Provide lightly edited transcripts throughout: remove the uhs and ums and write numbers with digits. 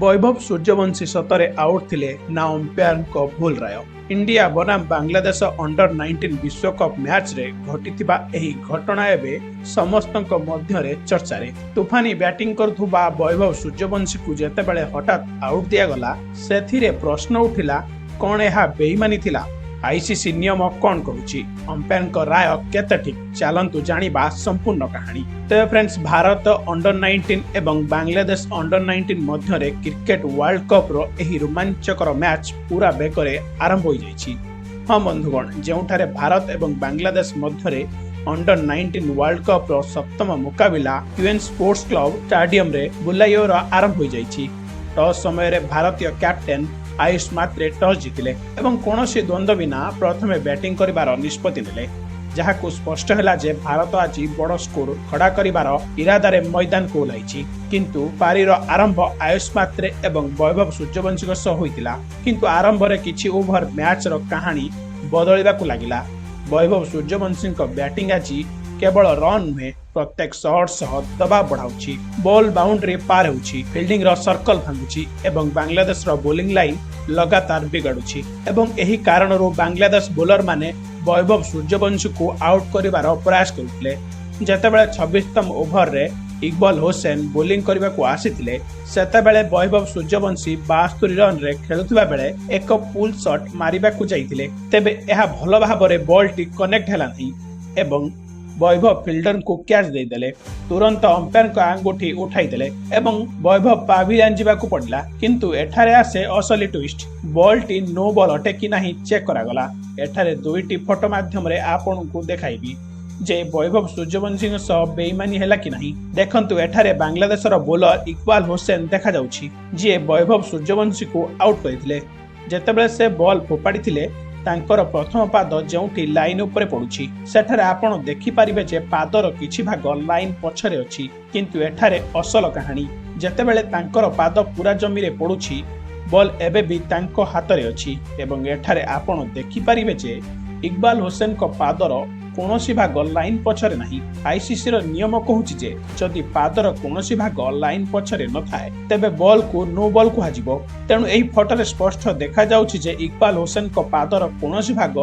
वैभव सूर्यवंशी सतरे आउट थिले ना अंपायर को भूल राय। इंडिया बनाम बांग्लादेश अंडर 19 विश्वकप मैच रे घटिथिबा एही घटना एबे समस्तक मध्यरे चर्चा रे। तूफानी बैटिंग करथुबा वैभव सूर्यवंशी को जेतेबेले हठात आउट दिया गला सेथिरे प्रश्न उठिला कोन एहा बेईमानी थिला। आईसीसी नियम कौन कहूची, अंपायर को राय केते ठीक, चलंतु जानिबा संपूर्ण कहानी। तो फ्रेंड्स, भारत अंडर 19 एवं बांग्लादेश अंडर 19 मध्यरे क्रिकेट वर्ल्ड कप रो एही रोमांचकर मैच पूरा बेकरे आरंभ हो जाइछि। हां बंधुगण, जेउठारे भारत एवं बांग्लादेश मध्यरे अंडर 19 वर्ल्ड कप रो सप्तम मुकाबिला यूएन स्पोर्ट्स क्लब स्टेडियम रे बुलाइयोर आरंभ हो जाइछि। टॉस समय रे भारतीय कैप्टेन आयुष मात्रे टॉस जीतिले एवं कौनसी द्वंद्व बिना प्रथमे बैटिंग करिबार निष्पत्ति नेले, जहाकु स्पष्ट हैला जे भारत आज बड़ स्कोर खड़ा करिबार इरादारे मैदान को ओह्लाइछि। किंतु पारीर आरंभ आयुष मात्रे एवं वैभव सूर्यवंशी सह होइतिला, किंतु आरंभ रे किछि ओभर मैच रो कहानी बदलिबाकु लागिला। वैभव सूर्यवंशी बैटिंग आज केवल रन नुहे, प्रत्येक शॉट सह दबाव बढ़ाउछि, बॉल बाउंड्री पार होउछि, फील्डिंग रो सर्कल भांगुछि एवं बांग्लादेश रो बॉलिंग लाइन लगातार बिगाड़ुछि। एवं एही कारणरू बांग्लादेश बोलर माने वैभव सूर्यवंशी को आउट करिबार प्रयास करुथिले। जेतेबेले 26तम ओभर रे इकबाल हुसैन बोलिंग करबा को आसीथिले, सेतेबेले वैभव सूर्यवंशी 72 रन रे खेलुथिबा बेले एक पुल शॉट मारिबा को जाइथिले। तेबे एहा भलो भाबरे बॉल टी कनेक्ट हैला नहीं एवं वैभव फिल्डर को कैच दे देले। तुरंत अंपायर को आंगुठी उठाई देले एवं वैभव पाविलियन जीवाकू पड़ला। किंतु एठारे आसे असली ट्विस्ट, बॉल टी नो बॉल अटे कि नाही चेक करा गला। एठारे दुईटी फोटो माध्यम रे आपन को देखाइबी जे वैभव सूर्यवंशी सह बेईमानी हैला कि नाही। देखंतु एठारे बांग्लादेश रो बॉलर इकबाल हुसैन देखा जाउछि, जे वैभव सूर्यवंशी को आउट करिथिले। जेतेबेले से बॉल फोपाड़ी थिले, तांकर प्रथम पाद जोंटी लाइन ऊपर पड़ुछि, सेठारे आपण देखि परिबे जे पादर किछि भाग लाइन पछरे अछि। किंतु एठारे असल कहानी, जेतेबेले तांकर पाद पूरा जमी रे पड़ुछि, बॉल एबे भी तांको हातरे अछि एवं एठारे आपण देखि परिबे जे इकबाल हुसैन को पादर कोनोसी भाग लाइन पछरे नाही। आईसीसी रो नियम कहूछि जे जदि पादर कोनोसी भाग लाइन पछरे न थाए तेबे बॉल को नो बॉल कुहाजिबो। तेणु एही फोटोरे स्पष्ट देखा जाउछि जे इकबाल हुसैन को पादर कोनोसी भाग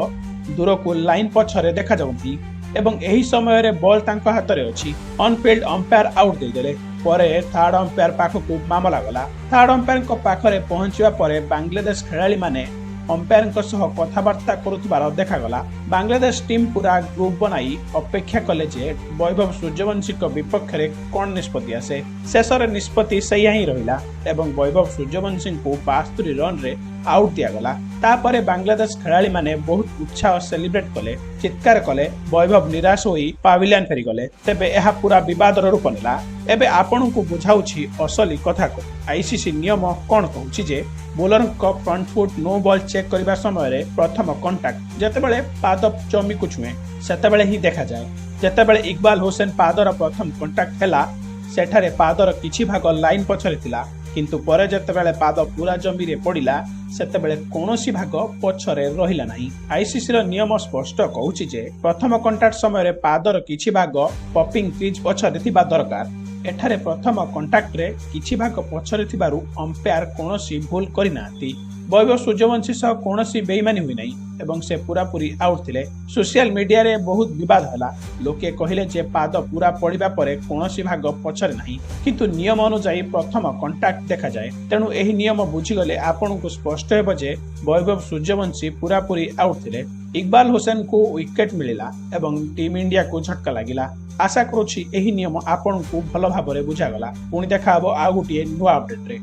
दूर को लाइन पछरे देखा जाउछि एवं एही समय रे बॉल तांको हातरे अछि। ऑन फील्ड अंपायर आउट दे देले। परे थर्ड अंपायर पाखकु मामला गला। थर्ड अंपायर को पाखरे पहुंचिबा परे बांग्लादेश खेलाड़ी माने अंपायर सह कथबार्ता करुथिबार देखागला। बांग्लादेश टीम पूरा ग्रुप बनाई अपेक्षा कले जे वैभव सूर्यवंशी विपक्ष में कौन निष्पत्ति आसे। शेषर निष्पत्ति सही ही रहिला एवं वैभव सूर्यवंशी को 72 रन रे आउट दिया गला। तापरे बांग्लादेश खेलाड़ी माने बहुत उत्साह सेलिब्रेट कले, चित्कार कले। वैभव निराश होई पाविलियन फेरी गले। तेबे एहा पूरा विवाद रूप नेला। एबे आपन को बुझाउछि असली कथा को। आईसीसी नियम कोन कहूछि जे बोलर को front foot no ball check करबा समय रे प्रथम कांटेक्ट जेतेबेले पाद जमी को छुए सेतेबेले ही देखा जाए। जेतेबेले इकबाल हुसैन पादर प्रथम कांटेक्ट हैला, सेठारे पादर किछि भाग लाइन पछरे थिला, किंतु परे जेतेबेले पाद पूरा जमी रे पड़िला सेतेबेले कोनोसी भाग पछरे रहिला नाही। आईसीसी रो नियम स्पष्ट कहूछि जे प्रथम कांटेक्ट समय रे पादर किछि भाग पपिंग क्रीज पछरे थिबा दरकार। एठारे प्रथम कांटेक्ट रे किछि भाग पछरे थिबारु अंपायर कोनोसी भूल करि नाथि। वैभव सूर्यवंशी सह कोनोसी बेईमानी हुई नाही एवं से पूरा पूरी आउट थिले। सोशल मीडिया रे बहुत विवाद हला। लोके कहिले जे पाद पूरा पड़िबा परे कोनोसी भाग पछरे नाही, किंतु नियम अनुसार प्रथम कांटेक्ट देखा जाए। तेणु एही नियम बुझी गले आपन को स्पष्ट हेबो जे वैभव सूर्यवंशी पूरा पूरी आउट थिले। इकबाल हुसैन को विकेट मिलिला एवं टीम इंडिया को झटका लागिला। आशा करूछि एही नियम आपन को भलो भाबरे बुझा गला। पुणी देखा हबो आ गुटिए नुवा अपडेट रे।